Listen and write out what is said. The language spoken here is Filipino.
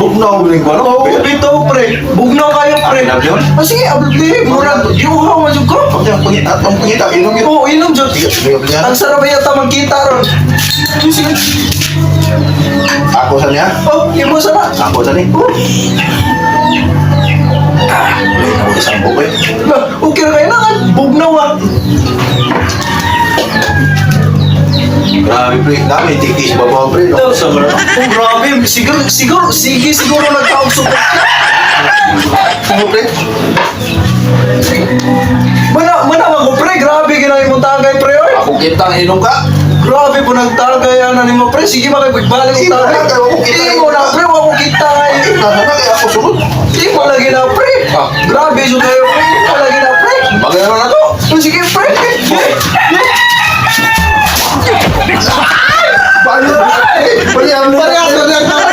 Bugnaw rin ko, Oo, ano? bitaw pre. Bugnaw kayo pre. Alam yun? Ah, sige, abdi. Murag, iuhaw man ko. Ang pangita, inom yun. Oo, inom dyan. Ang sarap yata magkita ron. Sige. Ako sa niya? Oh, imo sana. Ako sa ni? Oh, Wait, ako isang bukoy. okay na kayo na. Bugnaw ah. Grabe, pre. Dami, tikis babaw, pre. No? Oh, grabe. Siguro nagtaog support ka. Ano, pre? Manawa ko pre. Grabe ginay mo tagay pre. Oy. Ako kitang inom ka. Grabe po nagtagay ano ni mo pre. Sige makipagbalik Sige, mo tagay. ako kita. Hindi mo na pre. Wako kita ngay. Nasa na, kaya ako sunod. Hindi mo lagi na pre. Ah. Grabe so kayo pre. Hindi mo lagi na pre. Bagay naman ako. Sige pre. Paano? Parehas na lang.